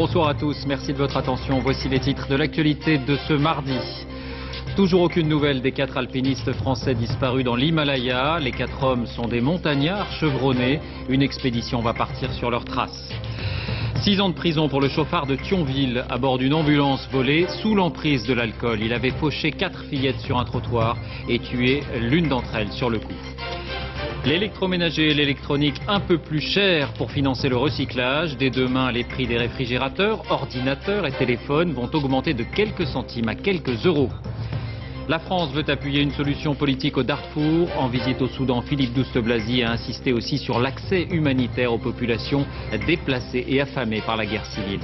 Bonsoir à tous, merci de votre attention. Voici les titres de l'actualité de ce mardi. Toujours aucune nouvelle des 4 alpinistes français disparus dans l'Himalaya. Les 4 hommes sont des montagnards chevronnés. Une expédition va partir sur leurs traces. 6 ans de prison pour le chauffard de Thionville à bord d'une ambulance volée sous l'emprise de l'alcool. Il avait fauché 4 fillettes sur un trottoir et tué l'une d'entre elles sur le coup. L'électroménager et l'électronique un peu plus cher pour financer le recyclage. Dès demain, les prix des réfrigérateurs, ordinateurs et téléphones vont augmenter de quelques centimes à quelques euros. La France veut appuyer une solution politique au Darfour. En visite au Soudan, Philippe Douste-Blazy a insisté aussi sur l'accès humanitaire aux populations déplacées et affamées par la guerre civile.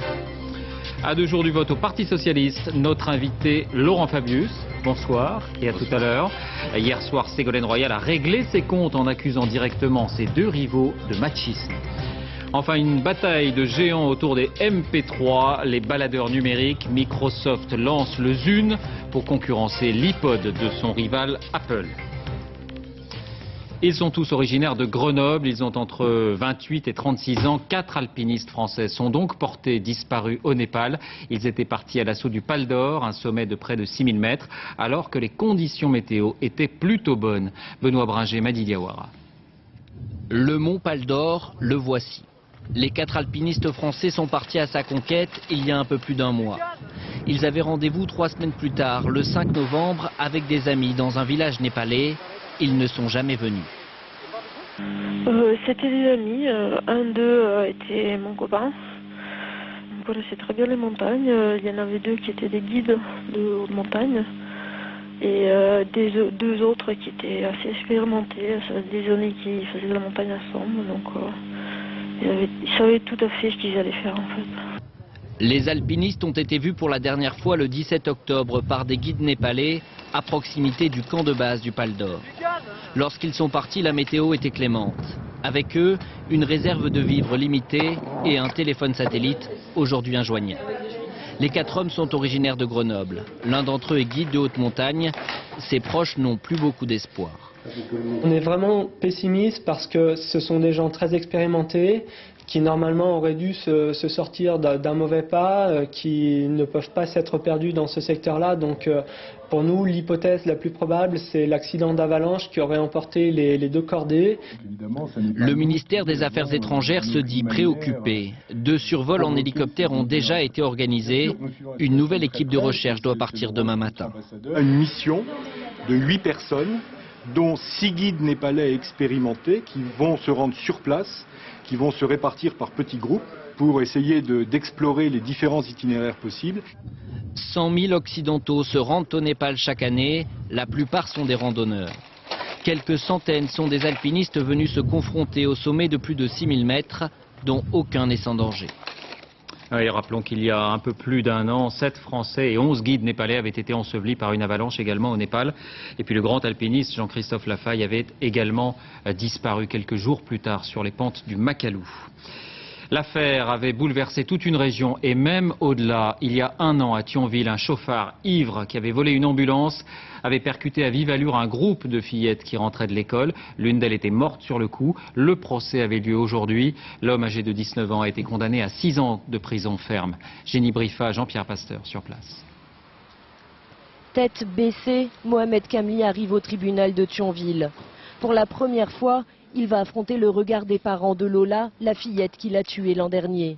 À 2 jours du vote au Parti Socialiste, notre invité Laurent Fabius. Bonsoir et à tout à l'heure. Hier soir, Ségolène Royal a réglé ses comptes en accusant directement ses 2 rivaux de machisme. Enfin, une bataille de géants autour des MP3, les baladeurs numériques. Microsoft lance le Zune pour concurrencer l'iPod de son rival Apple. Ils sont tous originaires de Grenoble, ils ont entre 28 et 36 ans. 4 alpinistes français sont donc portés disparus au Népal. Ils étaient partis à l'assaut du Pal d'Or, un sommet de près de 6000 mètres, alors que les conditions météo étaient plutôt bonnes. Benoît Bringer, Madi Diawara. Le mont Pal d'Or, le voici. Les 4 alpinistes français sont partis à sa conquête il y a un peu plus d'1 mois. Ils avaient rendez-vous 3 semaines plus tard, le 5 novembre, avec des amis dans un village népalais. Ils ne sont jamais venus. C'était des amis. Un d'eux était mon copain. On connaissait très bien les montagnes. Il y en avait 2 qui étaient des guides de haute montagne. Et 2 autres qui étaient assez expérimentés. Ça faisait des années qu'ils faisaient de la montagne ensemble. Donc ils savaient tout à fait ce qu'ils allaient faire en fait. Les alpinistes ont été vus pour la dernière fois le 17 octobre par des guides népalais à proximité du camp de base du Pal d'Or. Lorsqu'ils sont partis, la météo était clémente. Avec eux, une réserve de vivres limitée et un téléphone satellite, aujourd'hui injoignable. Les 4 hommes sont originaires de Grenoble. L'un d'entre eux est guide de haute montagne. Ses proches n'ont plus beaucoup d'espoir. On est vraiment pessimiste parce que ce sont des gens très expérimentés qui normalement auraient dû se sortir d'un mauvais pas, qui ne peuvent pas s'être perdus dans ce secteur-là. Donc pour nous, l'hypothèse la plus probable, c'est l'accident d'avalanche qui aurait emporté les 2 cordées. Le ministère des Affaires étrangères se dit préoccupé. 2 survols en hélicoptère ont déjà été organisés. Une nouvelle équipe de recherche doit partir demain matin. Une mission de 8 personnes, dont 6 guides népalais expérimentés qui vont se rendre sur place, qui vont se répartir par petits groupes pour essayer d'explorer les différents itinéraires possibles. 100 000 occidentaux se rendent au Népal chaque année, la plupart sont des randonneurs. Quelques centaines sont des alpinistes venus se confronter au sommet de plus de 6000 mètres, dont aucun n'est sans danger. Oui, rappelons qu'il y a un peu plus d'1 an, 7 Français et 11 guides népalais avaient été ensevelis par une avalanche également au Népal. Et puis le grand alpiniste Jean-Christophe Lafaille avait également disparu quelques jours plus tard sur les pentes du Makalu. L'affaire avait bouleversé toute une région et même au-delà. Il y a 1 an à Thionville, un chauffard ivre qui avait volé une ambulance avait percuté à vive allure un groupe de fillettes qui rentraient de l'école. L'une d'elles était morte sur le coup. Le procès avait lieu aujourd'hui. L'homme âgé de 19 ans a été condamné à 6 ans de prison ferme. Jenny Briffa, Jean-Pierre Pasteur sur place. Tête baissée, Mohamed Kamli arrive au tribunal de Thionville. Pour la première fois, il va affronter le regard des parents de Lola, la fillette qu'il a tuée l'an dernier.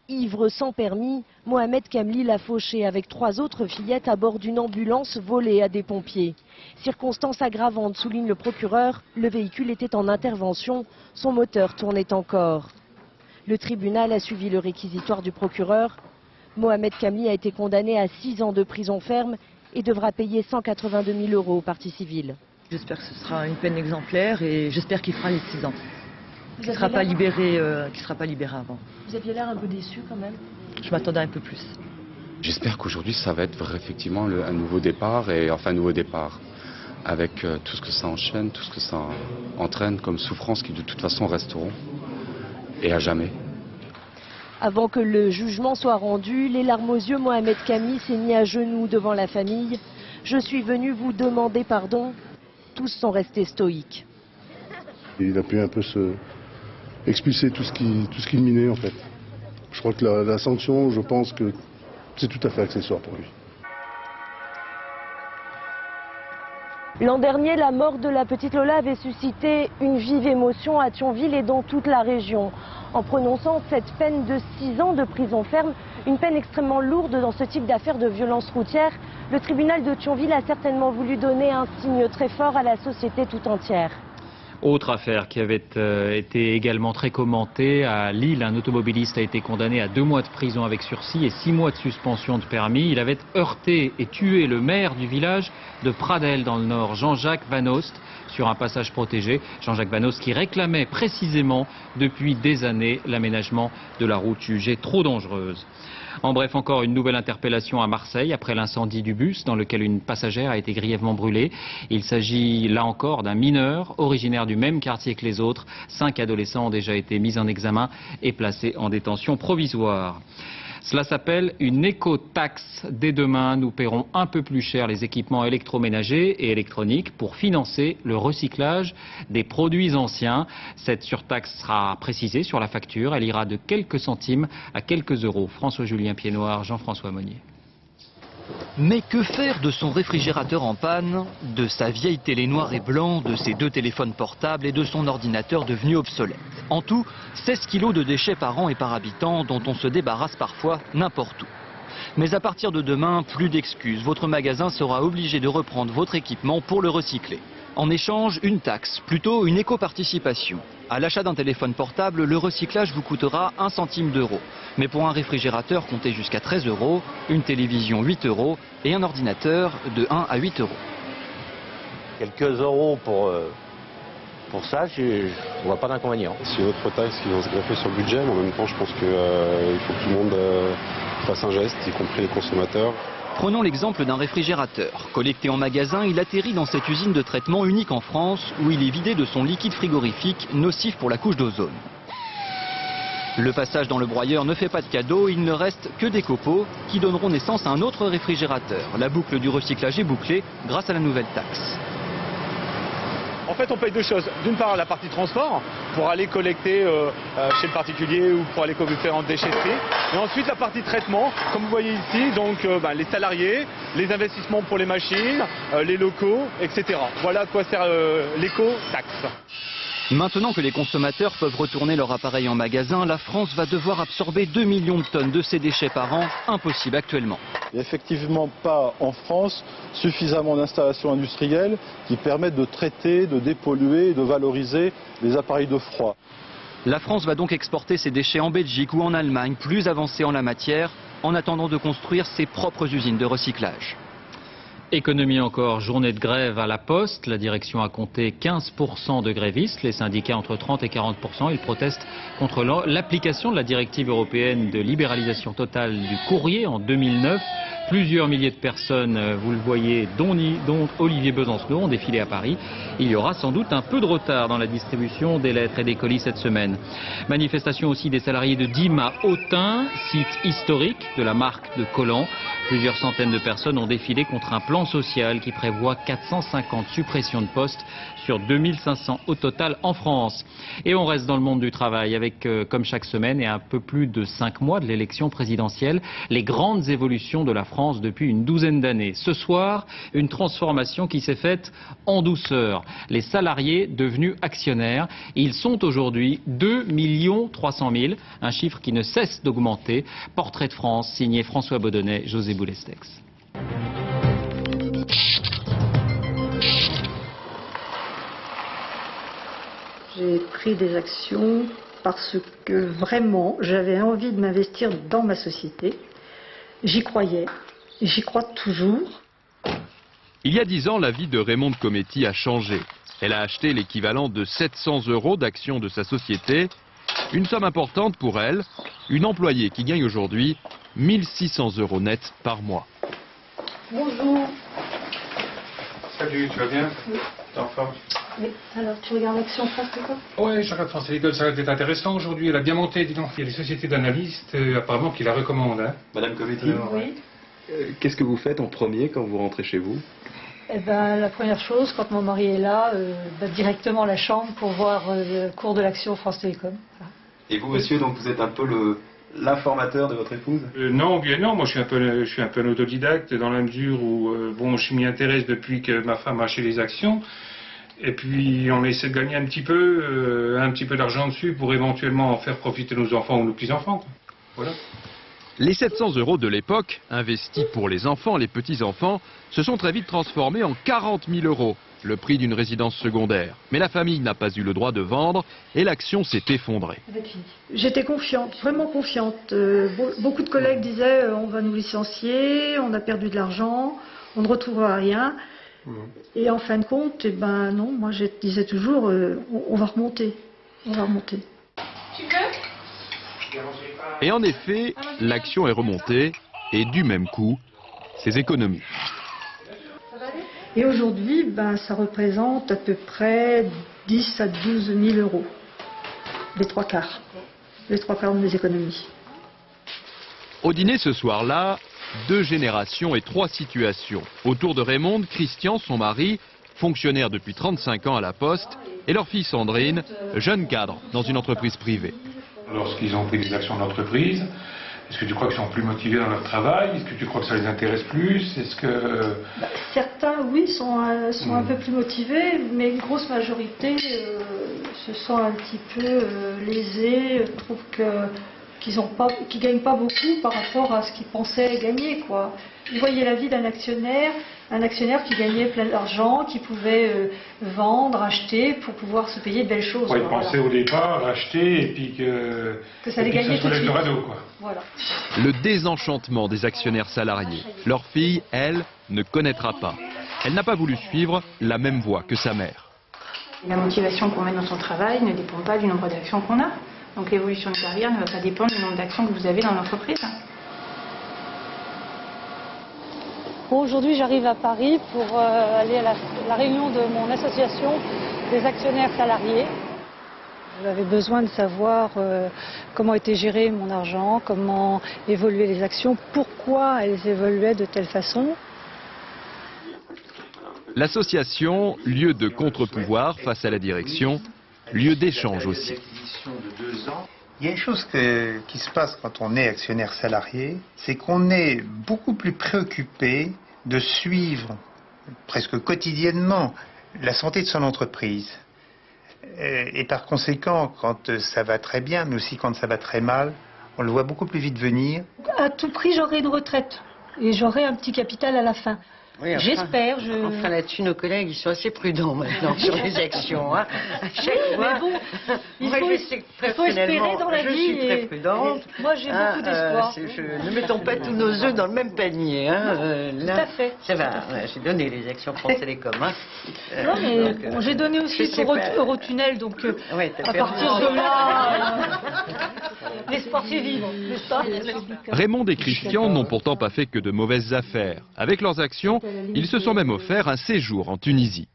Ivre sans permis, Mohamed Kamli l'a fauché avec 3 autres fillettes à bord d'une ambulance volée à des pompiers. Circonstance aggravante, souligne le procureur, le véhicule était en intervention, son moteur tournait encore. Le tribunal a suivi le réquisitoire du procureur. Mohamed Kamli a été condamné à 6 ans de prison ferme et devra payer 182 000 € au parti civil. J'espère que ce sera une peine exemplaire et j'espère qu'il fera les 6 ans. Qu'il ne sera pas libéré avant. Vous aviez l'air un peu déçu quand même. Je m'attendais un peu plus. J'espère qu'aujourd'hui ça va être effectivement un nouveau départ, avec tout ce que ça enchaîne, tout ce que ça entraîne comme souffrances qui de toute façon resteront et à jamais. Avant que le jugement soit rendu, les larmes aux yeux, Mohamed Kamli s'est mis à genoux devant la famille. Je suis venu vous demander pardon. Tous sont restés stoïques. Il a pu un peu expulser tout ce qui le minait en fait. Je crois que la sanction, je pense que c'est tout à fait accessoire pour lui. L'an dernier, la mort de la petite Lola avait suscité une vive émotion à Thionville et dans toute la région. En prononçant cette peine de 6 ans de prison ferme, une peine extrêmement lourde dans ce type d'affaires de violence routière, le tribunal de Thionville a certainement voulu donner un signe très fort à la société tout entière. Autre affaire qui avait été également très commentée, à Lille, un automobiliste a été condamné à 2 mois de prison avec sursis et 6 mois de suspension de permis. Il avait heurté et tué le maire du village de Pradelles dans le Nord, Jean-Jacques Van Oost, sur un passage protégé. Jean-Jacques Van Oost qui réclamait précisément depuis des années l'aménagement de la route jugée trop dangereuse. En bref, encore une nouvelle interpellation à Marseille après l'incendie du bus dans lequel une passagère a été grièvement brûlée. Il s'agit là encore d'un mineur originaire du même quartier que les autres. 5 adolescents ont déjà été mis en examen et placés en détention provisoire. Cela s'appelle une éco-taxe. Dès demain, nous paierons un peu plus cher les équipements électroménagers et électroniques pour financer le recyclage des produits anciens. Cette surtaxe sera précisée sur la facture. Elle ira de quelques centimes à quelques euros. François-Julien Piednoir, Jean-François Monnier. Mais que faire de son réfrigérateur en panne, de sa vieille télé noire et blanc, de ses 2 téléphones portables et de son ordinateur devenu obsolète? En tout, 16 kilos de déchets par an et par habitant dont on se débarrasse parfois n'importe où. Mais à partir de demain, plus d'excuses. Votre magasin sera obligé de reprendre votre équipement pour le recycler. En échange, une taxe, plutôt une éco-participation. À l'achat d'un téléphone portable, le recyclage vous coûtera 1 centime d'euro. Mais pour un réfrigérateur, comptez jusqu'à 13 euros, une télévision 8 euros et un ordinateur de 1 à 8 euros. Quelques euros pour ça, je ne vois pas d'inconvénient. C'est une autre taxe qui vient se greffer sur le budget, mais en même temps, je pense qu'il faut que tout le monde fasse un geste, y compris les consommateurs. Prenons l'exemple d'un réfrigérateur. Collecté en magasin, il atterrit dans cette usine de traitement unique en France où il est vidé de son liquide frigorifique nocif pour la couche d'ozone. Le passage dans le broyeur ne fait pas de cadeau, il ne reste que des copeaux qui donneront naissance à un autre réfrigérateur. La boucle du recyclage est bouclée grâce à la nouvelle taxe. En fait, on paye 2 choses. D'une part, la partie transport, pour aller collecter chez le particulier ou pour aller collecter en déchetterie. Et ensuite, la partie traitement, comme vous voyez ici, donc les salariés, les investissements pour les machines, les locaux, etc. Voilà à quoi sert l'éco-taxe. Maintenant que les consommateurs peuvent retourner leur appareil en magasin, la France va devoir absorber 2 millions de tonnes de ces déchets par an, impossible actuellement. Il n'y a effectivement pas en France suffisamment d'installations industrielles qui permettent de traiter, de dépolluer et de valoriser les appareils de froid. La France va donc exporter ses déchets en Belgique ou en Allemagne, plus avancés en la matière, en attendant de construire ses propres usines de recyclage. Économie encore, journée de grève à la Poste. La direction a compté 15% de grévistes, les syndicats entre 30 et 40%. Ils protestent contre l'application de la directive européenne de libéralisation totale du courrier en 2009. Plusieurs milliers de personnes, vous le voyez, dont Olivier Besancenot, ont défilé à Paris. Il y aura sans doute un peu de retard dans la distribution des lettres et des colis cette semaine. Manifestation aussi des salariés de Dîmes à Autun, site historique de la marque de collants. Plusieurs centaines de personnes ont défilé contre un plan social qui prévoit 450 suppressions de postes sur 2500 au total en France. Et on reste dans le monde du travail avec, comme chaque semaine et un peu plus de 5 mois de l'élection présidentielle, les grandes évolutions de la France depuis une douzaine d'années. Ce soir, une transformation qui s'est faite en douceur. Les salariés devenus actionnaires, ils sont aujourd'hui 2 300 000, un chiffre qui ne cesse d'augmenter. Portrait de France, signé François Baudonnet, José Boulestex. J'ai pris des actions parce que vraiment j'avais envie de m'investir dans ma société. J'y croyais, j'y crois toujours. Il y a 10 ans, la vie de Raymonde Cometti a changé. Elle a acheté l'équivalent de 700 € d'actions de sa société. Une somme importante pour elle, une employée qui gagne aujourd'hui 1 600 € net par mois. Bonjour. Salut, tu vas bien? Oui. T'es en forme? Oui. Alors, tu regardes Action France Télécom? Oui, je regarde France Télécom, ça va être intéressant aujourd'hui. Elle a bien monté, dis donc. Il y a des sociétés d'analystes apparemment qui la recommandent. Hein. Madame Cometti, oui. Qu'est-ce que vous faites en premier quand vous rentrez chez vous? Eh ben, la première chose, quand mon mari est là, directement à la chambre pour voir le cours de l'Action France Télécom. Voilà. Et vous, monsieur, donc vous êtes un peu l'informateur de votre épouse? Non, bien non, moi je suis un peu un autodidacte dans la mesure où bon, je m'y intéresse depuis que ma femme a acheté les actions. Et puis on essaie de gagner un petit peu d'argent dessus pour éventuellement en faire profiter nos enfants ou nos petits-enfants. Voilà. Les 700 € de l'époque, investis pour les enfants, les petits-enfants, se sont très vite transformés en 40 000 €, le prix d'une résidence secondaire. Mais la famille n'a pas eu le droit de vendre et l'action s'est effondrée. J'étais confiante, vraiment confiante. Beaucoup de collègues disaient on va nous licencier, on a perdu de l'argent, on ne retrouvera rien. Et en fin de compte, eh ben non, moi je disais toujours on va remonter, on va remonter. Et en effet, l'action est remontée et du même coup, ses économies. Et aujourd'hui, ben, ça représente à peu près 10 à 12 000 €, les trois quarts de mes économies. Au dîner ce soir-là, 2 générations et 3 situations. Autour de Raymond, Christian, son mari, fonctionnaire depuis 35 ans à la Poste, et leur fille Sandrine, jeune cadre dans une entreprise privée. Lorsqu'ils ont pris des actions de l'entreprise, est-ce que tu crois qu'ils sont plus motivés dans leur travail? Est-ce que tu crois que ça les intéresse plus? Est-ce que... Certains, oui, sont un peu plus motivés, mais une grosse majorité se sent un petit peu lésés, trouvent qu'ils gagnent pas beaucoup par rapport à ce qu'ils pensaient gagner, quoi. Vous voyez la vie d'un actionnaire qui gagnait plein d'argent, qui pouvait vendre, acheter pour pouvoir se payer de belles choses. Ouais, ils pensaient au départ acheter et puis que ça allait gagner tout de suite. Quoi. Voilà. Le désenchantement des actionnaires salariés. Leur fille, elle, ne connaîtra pas. Elle n'a pas voulu suivre la même voie que sa mère. La motivation qu'on met dans son travail ne dépend pas du nombre d'actions qu'on a. Donc l'évolution de carrière ne va pas dépendre du nombre d'actions que vous avez dans l'entreprise. Bon, aujourd'hui, j'arrive à Paris pour aller à la réunion de mon association des actionnaires salariés. J'avais besoin de savoir comment était géré mon argent, comment évoluaient les actions, pourquoi elles évoluaient de telle façon. L'association, lieu de contre-pouvoir face à la direction, lieu d'échange aussi. Il y a une chose qui se passe quand on est actionnaire salarié, c'est qu'on est beaucoup plus préoccupé de suivre presque quotidiennement la santé de son entreprise. Et par conséquent, quand ça va très bien, mais aussi quand ça va très mal, on le voit beaucoup plus vite venir. À tout prix, j'aurai une retraite et j'aurai un petit capital à la fin. Oui, enfin, j'espère. Enfin, là-dessus, nos collègues, ils sont assez prudents maintenant sur les actions. Hein. À chaque fois. Mais bon, il faut espérer dans la vie. Je suis très prudente. Moi, j'ai beaucoup d'espoir. Ne mettons pas tous nos œufs dans le même panier. Hein. Tout à fait. Ça va. J'ai donné les actions France Télécom. Hein. Non, mais j'ai donné aussi pour Eurotunnel, donc à partir de là, l'espoir fait vivre, n'est-ce pas? Raymond et Christian n'ont pourtant pas fait que de mauvaises affaires. Avec leurs actions, ils se sont même offert un séjour en Tunisie.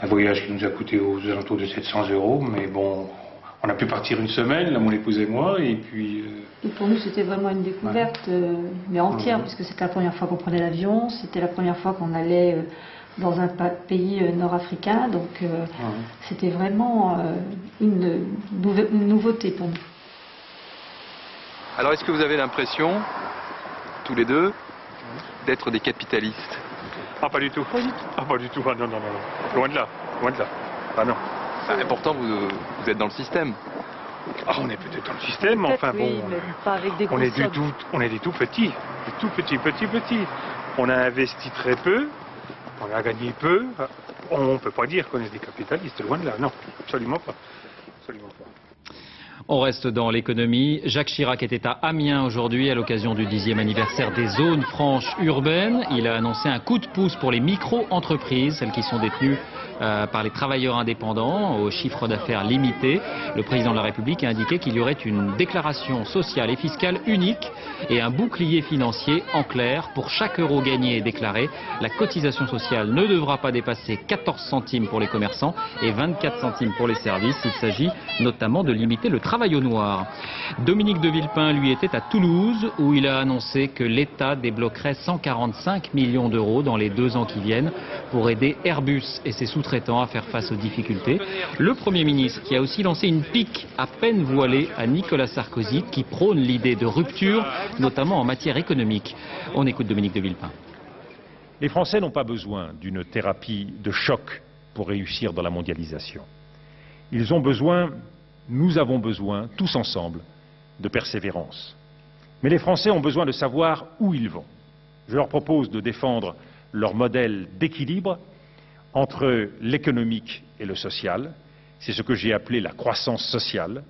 Un voyage qui nous a coûté aux alentours de 700 €, mais bon, on a pu partir une semaine, là, mon épouse et moi, et puis... Et pour nous, c'était vraiment une découverte, mais entière, puisque c'était la première fois qu'on prenait l'avion, c'était la première fois qu'on allait dans un pays nord-africain, donc c'était vraiment une nouveauté pour nous. Alors, est-ce que vous avez l'impression, tous les deux, d'être des capitalistes? Ah, pas du tout. Ah, pas du tout. Ah, non, non, non. Loin de là. Loin de là. Ah, non. Et pourtant, vous êtes dans le système. Ah, on est peut-être dans le système, mais enfin bon. Oui, mais pas avec des on est des tout petits. Des tout petits. On a investi très peu. On a gagné peu. On ne peut pas dire qu'on est des capitalistes. Loin de là. Non, absolument pas. Absolument pas. On reste dans l'économie. Jacques Chirac était à Amiens aujourd'hui à l'occasion du 10e anniversaire des zones franches urbaines. Il a annoncé un coup de pouce pour les micro-entreprises, celles qui sont détenues par les travailleurs indépendants au chiffre d'affaires limité. Le président de la République a indiqué qu'il y aurait une déclaration sociale et fiscale unique et un bouclier financier en clair. Pour chaque euro gagné et déclaré, la cotisation sociale ne devra pas dépasser 14 centimes pour les commerçants et 24 centimes pour les services. Il s'agit notamment de limiter le travail travail au noir. Dominique de Villepin, lui, était à Toulouse où il a annoncé que l'État débloquerait 145 millions d'euros dans les 2 ans qui viennent pour aider Airbus et ses sous-traitants à faire face aux difficultés. Le Premier ministre qui a aussi lancé une pique à peine voilée à Nicolas Sarkozy qui prône l'idée de rupture, notamment en matière économique. On écoute Dominique de Villepin. Les Français n'ont pas besoin d'une thérapie de choc pour réussir dans la mondialisation. Ils ont besoin, nous avons besoin, tous ensemble, de persévérance. Mais les Français ont besoin de savoir où ils vont. Je leur propose de défendre leur modèle d'équilibre entre l'économique et le social. C'est ce que j'ai appelé la croissance sociale.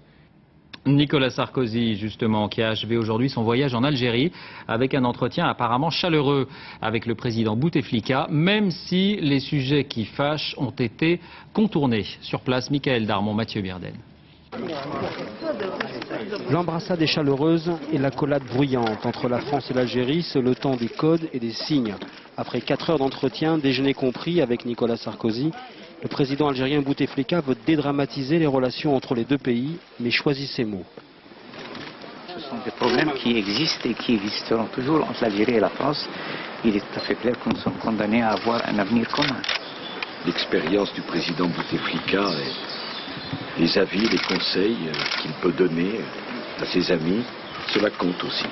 Nicolas Sarkozy, justement, qui a achevé aujourd'hui son voyage en Algérie avec un entretien apparemment chaleureux avec le président Bouteflika, même si les sujets qui fâchent ont été contournés. Sur place, Michael Darmon, Mathieu Birden. L'embrassade est chaleureuse et l'accolade bruyante entre la France et l'Algérie, c'est le temps des codes et des signes. Après 4 heures d'entretien, déjeuner compris avec Nicolas Sarkozy, le président algérien Bouteflika veut dédramatiser les relations entre les 2 pays, mais choisit ses mots. Ce sont des problèmes qui existent et qui existeront toujours entre l'Algérie et la France. Il est tout à fait clair que nous sommes condamnés à avoir un avenir commun. L'expérience du président Bouteflika et les avis, les conseils qu'il peut donner à ses amis, cela compte aussi.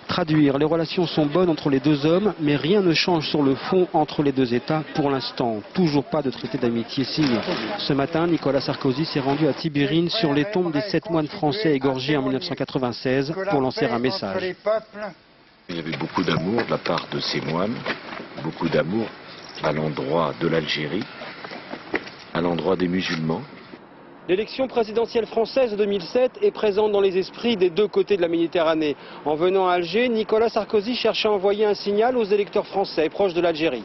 Traduire, les relations sont bonnes entre les 2 hommes, mais rien ne change sur le fond entre les 2 États pour l'instant. Toujours pas de traité d'amitié signé. Ce matin, Nicolas Sarkozy s'est rendu à Tibérine sur les tombes des 7 moines français égorgés en 1996 pour lancer un message. Il y avait beaucoup d'amour de la part de ces moines, beaucoup d'amour à l'endroit de l'Algérie, à l'endroit des musulmans. L'élection présidentielle française de 2007 est présente dans les esprits des 2 côtés de la Méditerranée. En venant à Alger, Nicolas Sarkozy cherche à envoyer un signal aux électeurs français proches de l'Algérie.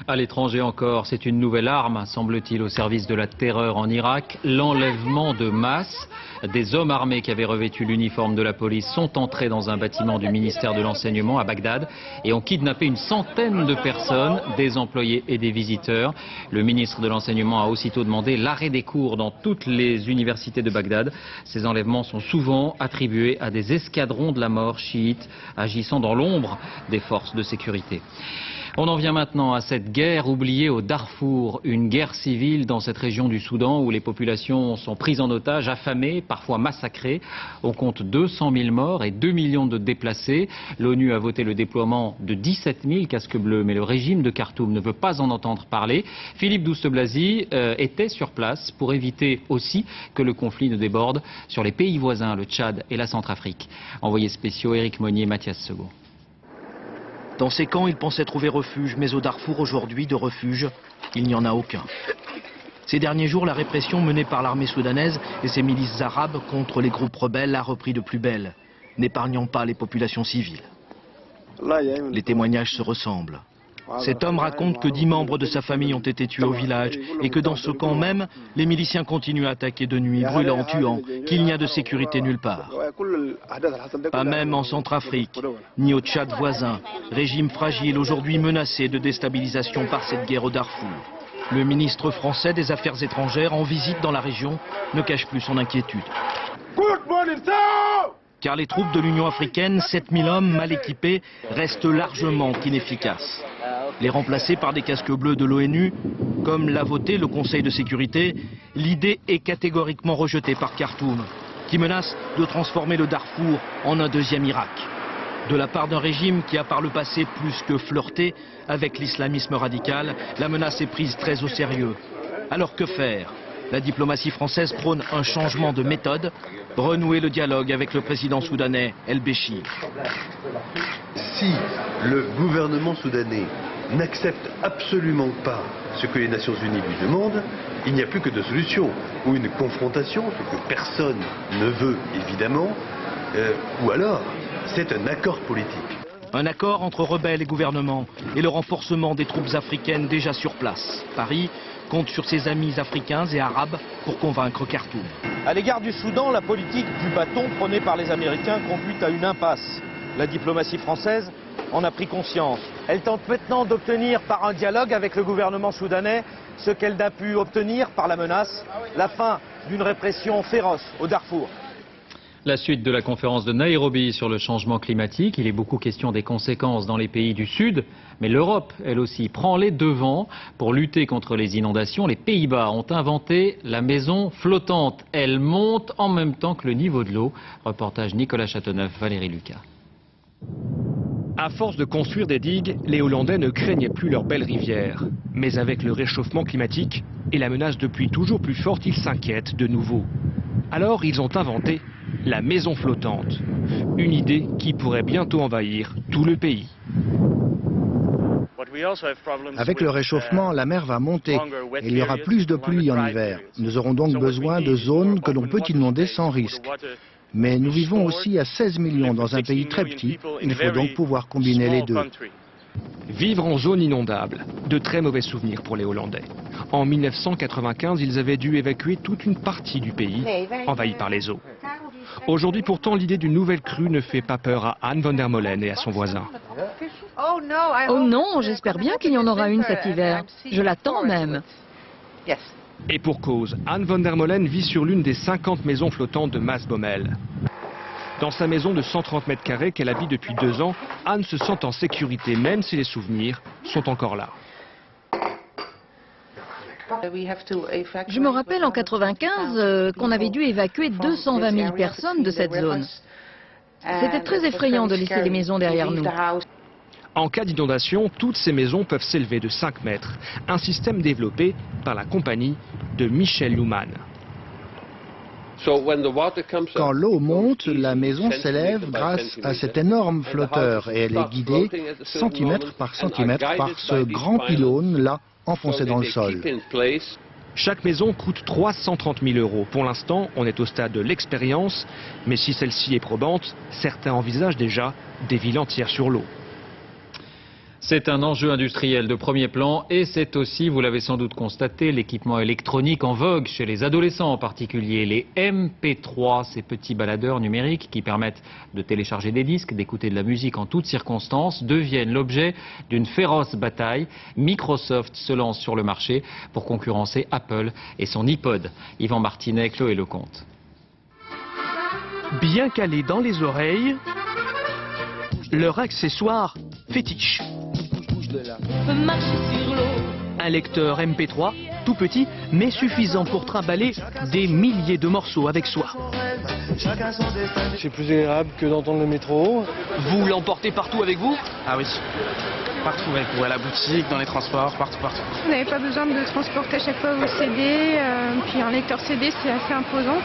À l'étranger encore, c'est une nouvelle arme, semble-t-il, au service de la terreur en Irak. L'enlèvement de masse. Des hommes armés qui avaient revêtu l'uniforme de la police sont entrés dans un bâtiment du ministère de l'Enseignement à Bagdad et ont kidnappé une centaine de personnes, des employés et des visiteurs. Le ministre de l'Enseignement a aussitôt demandé l'arrêt des cours dans toutes les universités de Bagdad. Ces enlèvements sont souvent attribués à des escadrons de la mort chiites agissant dans l'ombre des forces de sécurité. On en vient maintenant à cette guerre oubliée au Darfour, une guerre civile dans cette région du Soudan où les populations sont prises en otage, affamées, parfois massacrées. On compte 200 000 morts et 2 millions de déplacés. L'ONU a voté le déploiement de 17 000 casques bleus, mais le régime de Khartoum ne veut pas en entendre parler. Philippe Douste-Blazy était sur place pour éviter aussi que le conflit ne déborde sur les pays voisins, le Tchad et la Centrafrique. Envoyés spéciaux Éric Monnier, Mathias Segaud. Dans ces camps, ils pensaient trouver refuge, mais au Darfour aujourd'hui, de refuge, il n'y en a aucun. Ces derniers jours, la répression menée par l'armée soudanaise et ses milices arabes contre les groupes rebelles a repris de plus belle, n'épargnant pas les populations civiles. Les témoignages se ressemblent. Cet homme raconte que 10 membres de sa famille ont été tués au village et que dans ce camp même, les miliciens continuent à attaquer de nuit, brûlant, tuant, qu'il n'y a de sécurité nulle part. Pas même en Centrafrique, ni au Tchad voisin, régime fragile aujourd'hui menacé de déstabilisation par cette guerre au Darfour. Le ministre français des Affaires étrangères en visite dans la région ne cache plus son inquiétude. Car les troupes de l'Union africaine, 7000 hommes mal équipés, restent largement inefficaces. Les remplacer par des casques bleus de l'ONU, comme l'a voté le Conseil de sécurité, l'idée est catégoriquement rejetée par Khartoum, qui menace de transformer le Darfour en un 2e Irak. De la part d'un régime qui a par le passé plus que flirté avec l'islamisme radical, la menace est prise très au sérieux. Alors que faire ? La diplomatie française prône un changement de méthode, renouer le dialogue avec le président soudanais El-Béchir. Si le gouvernement soudanais n'accepte absolument pas ce que les Nations Unies lui demandent, il n'y a plus que 2 solutions. Ou une confrontation, ce que personne ne veut évidemment, ou alors c'est un accord politique. Un accord entre rebelles et gouvernement et le renforcement des troupes africaines déjà sur place. Paris compte sur ses amis africains et arabes pour convaincre Khartoum. À l'égard du Soudan, la politique du bâton prônée par les Américains conduit à une impasse. La diplomatie française en a pris conscience. Elle tente maintenant d'obtenir par un dialogue avec le gouvernement soudanais ce qu'elle n'a pu obtenir par la menace, la fin d'une répression féroce au Darfour. La suite de la conférence de Nairobi sur le changement climatique. Il est beaucoup question des conséquences dans les pays du Sud, mais l'Europe, elle aussi, prend les devants. Pour lutter contre les inondations, les Pays-Bas ont inventé la maison flottante. Elle monte en même temps que le niveau de l'eau. Reportage Nicolas Châteauneuf, Valérie Lucas. À force de construire des digues, les Hollandais ne craignaient plus leurs belles rivières. Mais avec le réchauffement climatique et la menace de pluie toujours plus forte, ils s'inquiètent de nouveau. Alors ils ont inventé la maison flottante. Une idée qui pourrait bientôt envahir tout le pays. Avec le réchauffement, la mer va monter et il y aura plus de pluie en hiver. Nous aurons donc besoin de zones que l'on peut inonder sans risque. Mais nous vivons aussi à 16 millions dans un pays très petit. Il faut donc pouvoir combiner les deux. Vivre en zone inondable, de très mauvais souvenirs pour les Hollandais. En 1995, ils avaient dû évacuer toute une partie du pays, envahi par les eaux. Aujourd'hui, pourtant, l'idée d'une nouvelle crue ne fait pas peur à Anne van der Molen et à son voisin. Oh non, j'espère bien qu'il y en aura une cet hiver. Je l'attends même. Et pour cause, Anne van der Molen vit sur l'une des 50 maisons flottantes de Maasbommel. Dans sa maison de 130 mètres carrés qu'elle habite depuis 2 ans, Anne se sent en sécurité, même si les souvenirs sont encore là. Je me rappelle en 95 qu'on avait dû évacuer 220 000 personnes de cette zone. C'était très effrayant de laisser les maisons derrière nous. En cas d'inondation, toutes ces maisons peuvent s'élever de 5 mètres. Un système développé par la compagnie de Michel Louman. Quand l'eau monte, la maison s'élève grâce à cet énorme flotteur et elle est guidée centimètre par centimètre par ce grand pylône-là enfoncé dans le sol. Chaque maison coûte 330 000 €. Pour l'instant, on est au stade de l'expérience, mais si celle-ci est probante, certains envisagent déjà des villes entières sur l'eau. C'est un enjeu industriel de premier plan et c'est aussi, vous l'avez sans doute constaté, l'équipement électronique en vogue chez les adolescents en particulier. Les MP3, ces petits baladeurs numériques qui permettent de télécharger des disques, d'écouter de la musique en toutes circonstances, deviennent l'objet d'une féroce bataille. Microsoft se lance sur le marché pour concurrencer Apple et son iPod. Yvan Martinet, Chloé Lecomte. Bien calés dans les oreilles, leur accessoire fétiche. Un lecteur MP3, tout petit, mais suffisant pour trimballer des milliers de morceaux avec soi. C'est plus agréable que d'entendre le métro. Vous l'emportez partout avec vous? Ah oui, partout avec vous, à la boutique, dans les transports, partout. Vous n'avez pas besoin de transporter à chaque fois vos CD, puis un lecteur CD c'est assez imposant.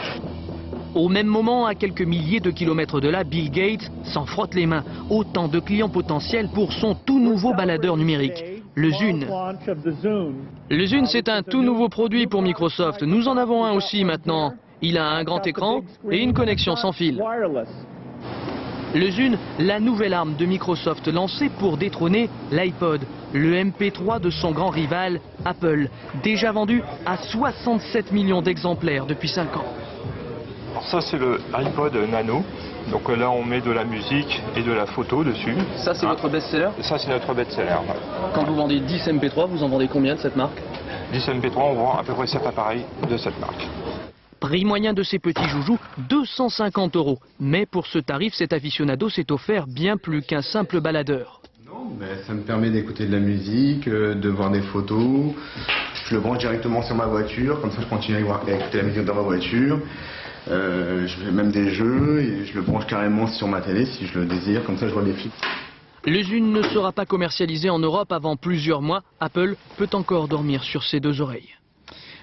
Au même moment, à quelques milliers de kilomètres de là, Bill Gates s'en frotte les mains. Autant de clients potentiels pour son tout nouveau baladeur numérique, le Zune. Le Zune, c'est un tout nouveau produit pour Microsoft. Nous en avons un aussi maintenant. Il a un grand écran et une connexion sans fil. Le Zune, la nouvelle arme de Microsoft lancée pour détrôner l'iPod, le MP3 de son grand rival, Apple, déjà vendu à 67 millions d'exemplaires depuis 5 ans. Alors ça c'est le iPod Nano, donc là on met de la musique et de la photo dessus. Ça c'est votre best-seller? Ça c'est notre best-seller. Ouais. Quand vous vendez 10 MP3, vous en vendez combien de cette marque? 10 MP3, on vend à peu près 7 appareils de cette marque. Prix moyen de ces petits joujoux, 250 €. Mais pour ce tarif, cet aficionado s'est offert bien plus qu'un simple baladeur. Mais ça me permet d'écouter de la musique, de voir des photos. Je le branche directement sur ma voiture, comme ça je continue à écouter la musique dans ma voiture. Je fais même des jeux et je le branche carrément sur ma télé si je le désire, comme ça je vois les films. Le Zune ne sera pas commercialisé en Europe avant plusieurs mois. Apple peut encore dormir sur ses 2 oreilles.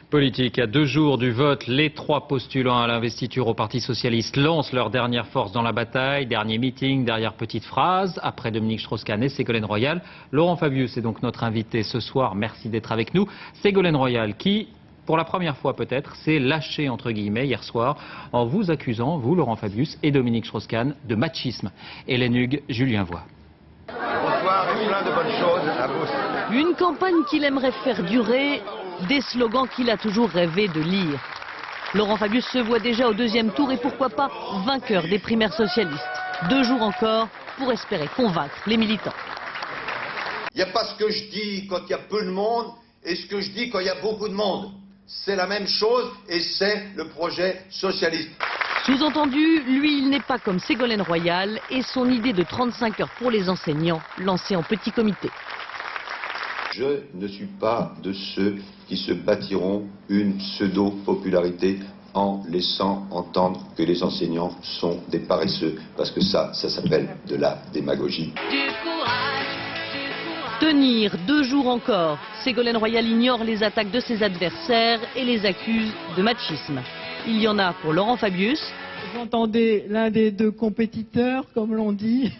Politique, à 2 jours du vote, les 3 postulants à l'investiture au Parti Socialiste lancent leur dernière force dans la bataille. Dernier meeting, dernière petite phrase. Après Dominique Strauss-Kahn et Ségolène Royal, Laurent Fabius est donc notre invité ce soir. Merci d'être avec nous. Ségolène Royal qui, pour la première fois peut-être, s'est lâché entre guillemets hier soir en vous accusant, vous Laurent Fabius et Dominique Strauss-Kahn, de machisme. Hélène Hugues, Julien Voix. Bonsoir et plein de bonnes choses à vous. Une campagne qu'il aimerait faire durer, des slogans qu'il a toujours rêvé de lire. Laurent Fabius se voit déjà au 2e tour et pourquoi pas vainqueur des primaires socialistes. 2 jours encore pour espérer convaincre les militants. Il n'y a pas ce que je dis quand il y a peu de monde et ce que je dis quand il y a beaucoup de monde. C'est la même chose et c'est le projet socialiste. Sous-entendu, lui, il n'est pas comme Ségolène Royal et son idée de 35 heures pour les enseignants, lancée en petit comité. Je ne suis pas de ceux qui se bâtiront une pseudo-popularité en laissant entendre que les enseignants sont des paresseux, parce que ça s'appelle de la démagogie. Tenir 2 jours encore, Ségolène Royal ignore les attaques de ses adversaires et les accuse de machisme. Il y en a pour Laurent Fabius. J'entendais l'un des 2 compétiteurs, comme l'on dit,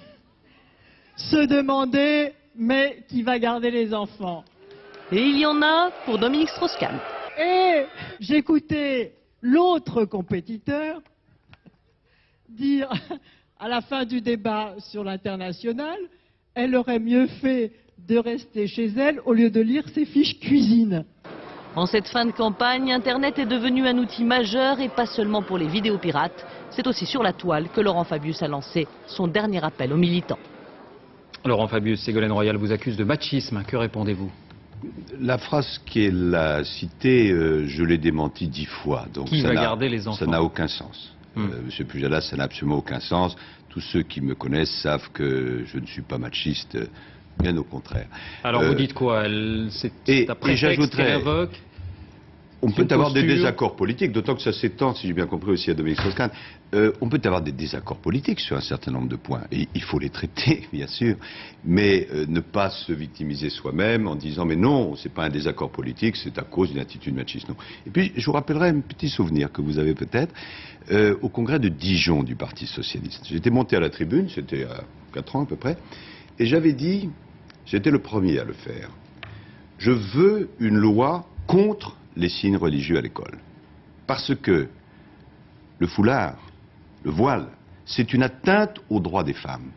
se demander « mais qui va garder les enfants ?» Et il y en a pour Dominique Strauss-Kahn. Et j'écoutais l'autre compétiteur dire à la fin du débat sur l'international, elle aurait mieux fait de rester chez elle au lieu de lire ses fiches cuisine. En cette fin de campagne, Internet est devenu un outil majeur et pas seulement pour les vidéos pirates. C'est aussi sur la toile que Laurent Fabius a lancé son dernier appel aux militants. Laurent Fabius, Ségolène Royal vous accuse de machisme. Que répondez-vous? La phrase qu'elle a citée, je l'ai démentie 10 fois. Donc qui va garder les enfants? Ça n'a aucun sens. Monsieur Pujadas, ça n'a absolument aucun sens. Tous ceux qui me connaissent savent que je ne suis pas machiste. Bien au contraire. Alors vous dites quoi? C'est un prétexte qu'elle invoque? On peut avoir des désaccords politiques, d'autant que ça s'étend, si j'ai bien compris aussi à Dominique Strauss-Kahn, on peut avoir des désaccords politiques sur un certain nombre de points. Et il faut les traiter, bien sûr, mais ne pas se victimiser soi-même en disant mais non, c'est pas un désaccord politique, c'est à cause d'une attitude machiste. Non. Et puis je vous rappellerai un petit souvenir que vous avez peut-être au congrès de Dijon du Parti Socialiste. J'étais monté à la tribune, c'était à 4 ans à peu près, et j'avais dit, j'étais le premier à le faire, je veux une loi contre les signes religieux à l'école. Parce que le foulard, le voile, c'est une atteinte aux droits des femmes.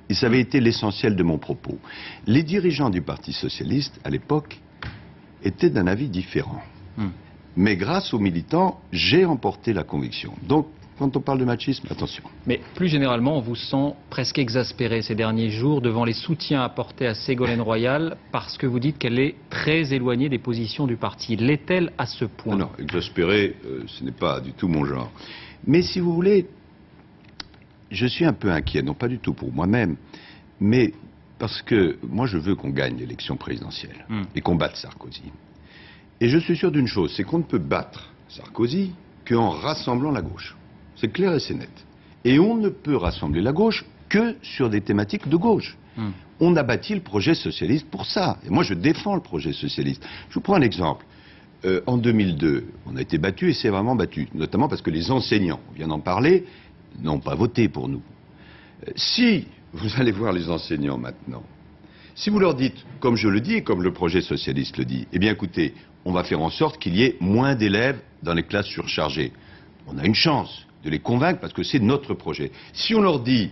Et ça avait été l'essentiel de mon propos. Les dirigeants du Parti Socialiste, à l'époque, étaient d'un avis différent. Mais grâce aux militants, j'ai emporté la conviction. Donc, quand on parle de machisme, attention. Mais plus généralement, on vous sent presque exaspéré ces derniers jours devant les soutiens apportés à Ségolène Royal parce que vous dites qu'elle est très éloignée des positions du parti. L'est-elle à ce point? Non, exaspéré, ce n'est pas du tout mon genre. Mais si vous voulez, je suis un peu inquiet, non pas du tout pour moi-même, mais parce que moi je veux qu'on gagne l'élection présidentielle et qu'on batte Sarkozy. Et je suis sûr d'une chose, c'est qu'on ne peut battre Sarkozy qu'en rassemblant la gauche. C'est clair et c'est net. Et on ne peut rassembler la gauche que sur des thématiques de gauche. On a bâti le projet socialiste pour ça. Et moi, je défends le projet socialiste. Je vous prends un exemple. En 2002, on a été battu et c'est vraiment battu. Notamment parce que les enseignants, on vient d'en parler, n'ont pas voté pour nous. Si vous allez voir les enseignants maintenant, si vous leur dites, comme je le dis et comme le projet socialiste le dit, eh bien écoutez, on va faire en sorte qu'il y ait moins d'élèves dans les classes surchargées. On a une chance de les convaincre parce que c'est notre projet. Si on leur dit,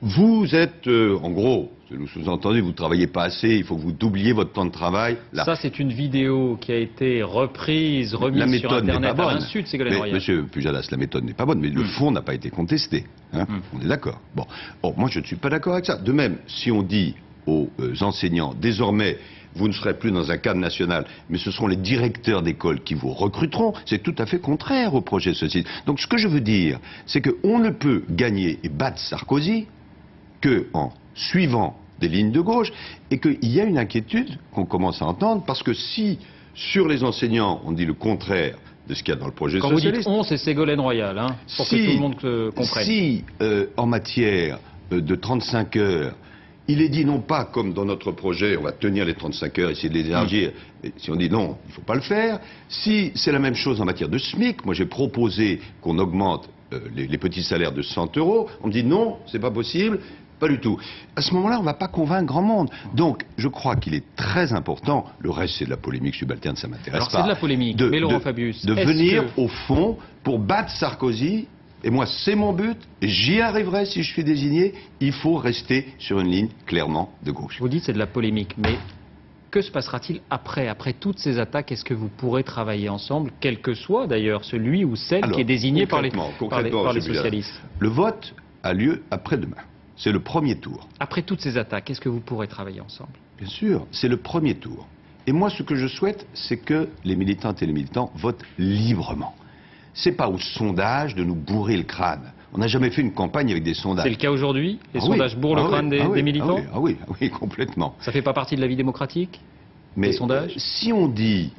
vous êtes, en gros, c'est le sous-entendu, vous ne travaillez pas assez, il faut que vous doubliez votre temps de travail. Là. Ça, c'est une vidéo qui a été remise sur Internet à l'insu de Ségolène Royal. Monsieur Pujadas, la méthode n'est pas bonne, mais le fond n'a pas été contesté. Hein. On est d'accord. Bon. Or, moi, je ne suis pas d'accord avec ça. De même, si on dit aux enseignants, désormais, vous ne serez plus dans un cadre national, mais ce seront les directeurs d'école qui vous recruteront, c'est tout à fait contraire au projet socialiste. Donc ce que je veux dire, c'est qu'on ne peut gagner et battre Sarkozy qu'en suivant des lignes de gauche, et qu'il y a une inquiétude qu'on commence à entendre, parce que si, sur les enseignants, on dit le contraire de ce qu'il y a dans le projet socialiste... Quand vous dites on, c'est Ségolène Royal, hein, pour que tout le monde comprenne. Si, en matière de 35 heures, il est dit non pas comme dans notre projet, on va tenir les 35 heures, essayer de les élargir. Si on dit non, il ne faut pas le faire. Si c'est la même chose en matière de SMIC, moi j'ai proposé qu'on augmente les petits salaires de 100 €. On me dit non, c'est pas possible. Pas du tout. À ce moment-là, on ne va pas convaincre grand monde. Donc, je crois qu'il est très important, le reste c'est de la polémique subalterne, ça ne m'intéresse pas. Alors c'est de la polémique, mais Laurent Fabius, de venir au fond pour battre Sarkozy. Et moi, c'est mon but, et j'y arriverai si je suis désigné. Il faut rester sur une ligne clairement de gauche. Vous dites c'est de la polémique, mais que se passera-t-il après toutes ces attaques? Est-ce que vous pourrez travailler ensemble, quel que soit d'ailleurs celui ou celle qui est désigné par les socialistes? Le vote a lieu après-demain. C'est le premier tour. Après toutes ces attaques, est-ce que vous pourrez travailler ensemble? Bien sûr, c'est le premier tour. Et moi, ce que je souhaite, c'est que les militantes et les militants votent librement. c'est pas aux sondages de nous bourrer le crâne. On n'a jamais fait une campagne avec des sondages. C'est le cas aujourd'hui? Les sondages bourrent le crâne des militants? Ah oui, complètement. Ça fait pas partie de la vie démocratique? Mais les sondages? Si on dit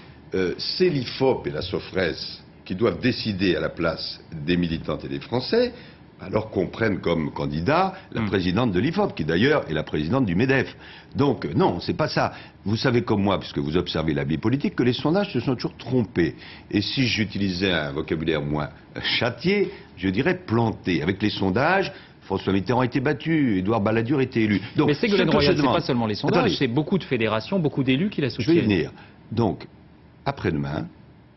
c'est l'IFOP et la SOFRES qui doivent décider à la place des militantes et des Français, alors qu'on prenne comme candidat la présidente de l'IFOP, qui d'ailleurs est la présidente du MEDEF. Donc non, c'est pas ça. Vous savez comme moi, puisque vous observez la vie politique, que les sondages se sont toujours trompés. Et si j'utilisais un vocabulaire moins châtié, je dirais planté. Avec les sondages, François Mitterrand a été battu, Édouard Balladur a été élu. Donc, mais Ségolène Royal, c'est pas seulement les sondages, c'est beaucoup de fédérations, beaucoup d'élus qui la soutiennent. Je vais y venir. Donc, après-demain,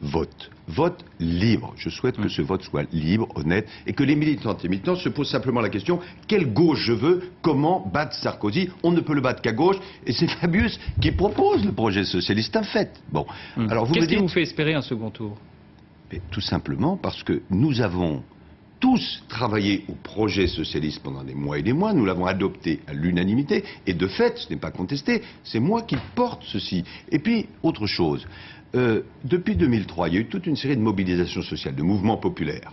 vote libre. Je souhaite que ce vote soit libre, honnête, et que les militantes et militants se posent simplement la question, quelle gauche je veux, comment battre Sarkozy? On ne peut le battre qu'à gauche, et c'est Fabius qui propose le projet socialiste, un fait. Bon, alors vous Qu'est-ce qui vous fait espérer un second tour? Mais tout simplement parce que nous avons tous travaillé au projet socialiste pendant des mois et des mois, nous l'avons adopté à l'unanimité, et de fait, ce n'est pas contesté, c'est moi qui porte ceci. Et puis, autre chose, depuis 2003, il y a eu toute une série de mobilisations sociales, de mouvements populaires.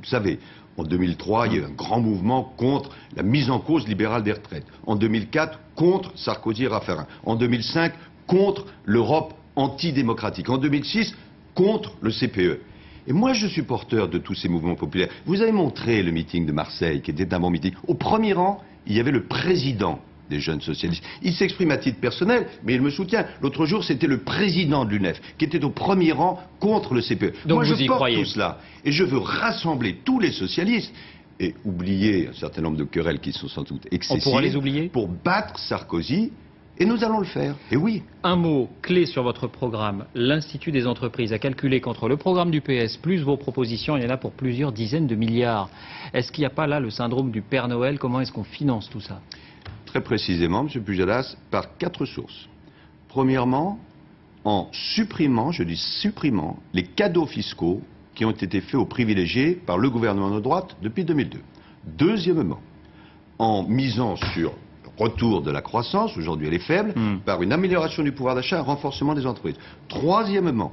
Vous savez, en 2003, il y a eu un grand mouvement contre la mise en cause libérale des retraites. En 2004, contre Sarkozy et Raffarin. En 2005, contre l'Europe antidémocratique. En 2006, contre le CPE. Et moi, je suis porteur de tous ces mouvements populaires. Vous avez montré le meeting de Marseille, qui était un bon meeting. Au premier rang, il y avait le président des jeunes socialistes. Il s'exprime à titre personnel, mais il me soutient. L'autre jour, c'était le président de l'UNEF, qui était au premier rang contre le CPE. Donc moi, vous je y porte croyez? tout cela. Et je veux rassembler tous les socialistes et oublier un certain nombre de querelles qui sont sans doute excessives. On pourra les oublier? Pour battre Sarkozy. Et nous allons le faire, et oui. Un mot clé sur votre programme. L'Institut des entreprises a calculé qu'entre le programme du PS plus vos propositions, il y en a pour plusieurs dizaines de milliards. Est-ce qu'il n'y a pas là le syndrome du Père Noël? Comment est-ce qu'on finance tout ça? Très précisément, M. Pujadas, par 4 sources. Premièrement, en supprimant, je dis supprimant, les cadeaux fiscaux qui ont été faits aux privilégiés par le gouvernement de droite depuis 2002. Deuxièmement, en misant sur retour de la croissance, aujourd'hui elle est faible, par une amélioration du pouvoir d'achat, un renforcement des entreprises. Troisièmement,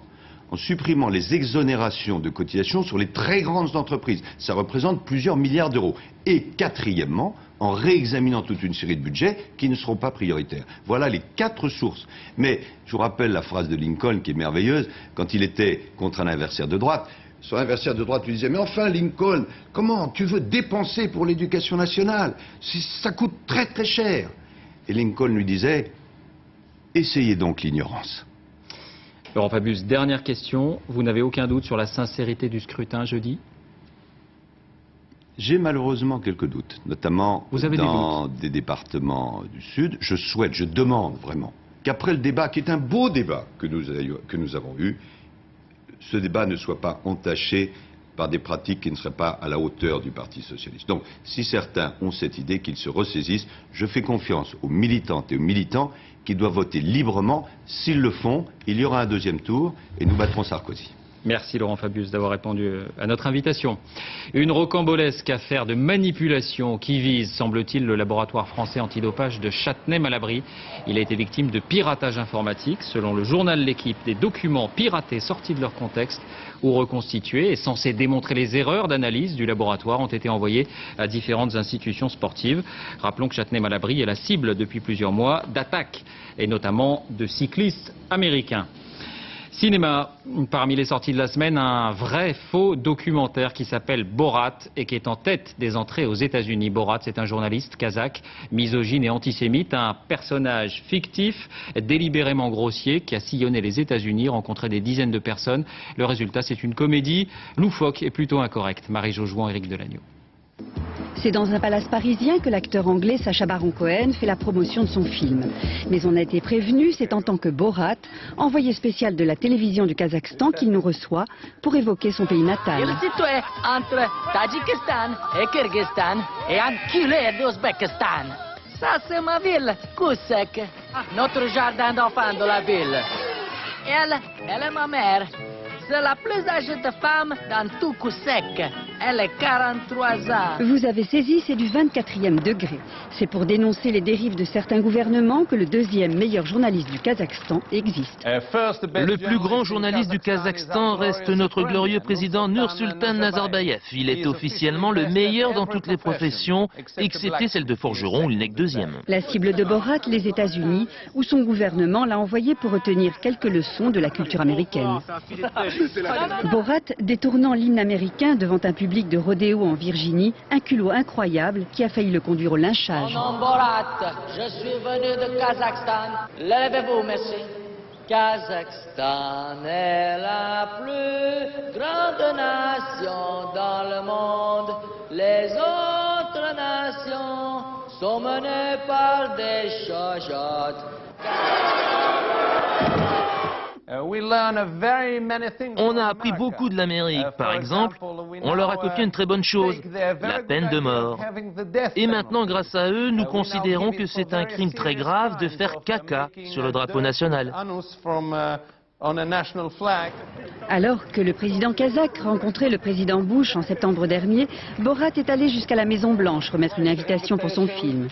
en supprimant les exonérations de cotisations sur les très grandes entreprises. Ça représente plusieurs milliards d'euros. Et quatrièmement, en réexaminant toute une série de budgets qui ne seront pas prioritaires. Voilà les 4 sources. Mais je vous rappelle la phrase de Lincoln qui est merveilleuse, quand il était contre un adversaire de droite. Son adversaire de droite lui disait « Mais enfin, Lincoln, comment tu veux dépenser pour l'éducation nationale? Ça coûte très très cher. » Et Lincoln lui disait « Essayez donc l'ignorance. » Laurent Fabius, dernière question. Vous n'avez aucun doute sur la sincérité du scrutin jeudi? J'ai malheureusement quelques doutes, notamment dans des départements du Sud. Je demande vraiment qu'après le débat, qui est un beau débat que nous avons eu, ce débat ne soit pas entaché par des pratiques qui ne seraient pas à la hauteur du Parti socialiste. Donc, si certains ont cette idée, qu'ils se ressaisissent. Je fais confiance aux militantes et aux militants qui doivent voter librement. S'ils le font, il y aura un deuxième tour et nous battrons Sarkozy. Merci Laurent Fabius d'avoir répondu à notre invitation. Une rocambolesque affaire de manipulation qui vise, semble-t-il, le laboratoire français antidopage de Châtenay-Malabry. Il a été victime de piratage informatique. Selon le journal L'Équipe, des documents piratés sortis de leur contexte ou reconstitués et censés démontrer les erreurs d'analyse du laboratoire ont été envoyés à différentes institutions sportives. Rappelons que Châtenay-Malabry est la cible depuis plusieurs mois d'attaques et notamment de cyclistes américains. Cinéma, parmi les sorties de la semaine, un vrai faux documentaire qui s'appelle Borat et qui est en tête des entrées aux États-Unis. Borat, c'est un journaliste kazakh, misogyne et antisémite, un personnage fictif, délibérément grossier, qui a sillonné les États-Unis, rencontré des dizaines de personnes. Le résultat, c'est une comédie loufoque et plutôt incorrecte. Marie-Jo Jouan, Éric Delagneau. C'est dans un palace parisien que l'acteur anglais Sacha Baron Cohen fait la promotion de son film. Mais on a été prévenu, c'est en tant que Borat, envoyé spécial de la télévision du Kazakhstan, qu'il nous reçoit pour évoquer son pays natal. Il est situé entre Tadjikistan et Kyrgyzstan et enculé d'Ouzbékistan. Ça, c'est ma ville, Koussek, notre jardin d'enfants de la ville. Elle est ma mère. C'est la plus âgée femme dans tout Koussek. Elle a 43 ans. Vous avez saisi, c'est du 24e degré. C'est pour dénoncer les dérives de certains gouvernements que le deuxième meilleur journaliste du Kazakhstan existe. Le plus grand journaliste du Kazakhstan reste notre glorieux président Nursultan Nazarbayev. Il est officiellement le meilleur dans toutes les professions, excepté celle de forgeron où il n'est que deuxième. La cible de Borat, les États-Unis, où son gouvernement l'a envoyé pour retenir quelques leçons de la culture américaine. Borat détournant l'hymne américain devant un public de rodéo en Virginie, un culot incroyable qui a failli le conduire au lynchage. Mon nom Borat, je suis venu de Kazakhstan. Levez-vous, merci. Kazakhstan est la plus grande nation dans le monde. Les autres nations sont menées par des chochottes. On a appris beaucoup de l'Amérique. Par exemple, on leur a copié une très bonne chose, la peine de mort. Et maintenant, grâce à eux, nous considérons que c'est un crime très grave de faire caca sur le drapeau national. Alors que le président kazakh rencontrait le président Bush en septembre dernier, Borat est allé jusqu'à la Maison Blanche remettre une invitation pour son film.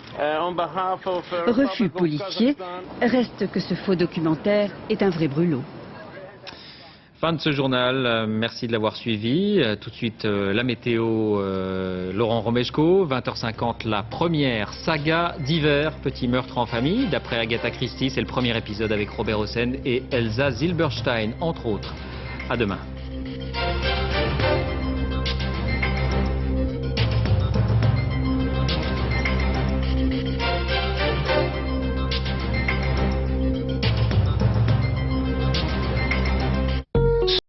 Refus policier, reste que ce faux documentaire est un vrai brûlot. Fin de ce journal, merci de l'avoir suivi. Tout de suite, la météo, Laurent Romeshko, 20h50, la première saga d'hiver, Petit meurtre en famille, d'après Agatha Christie. C'est le premier épisode avec Robert Hossein et Elsa Zilberstein, entre autres. À demain.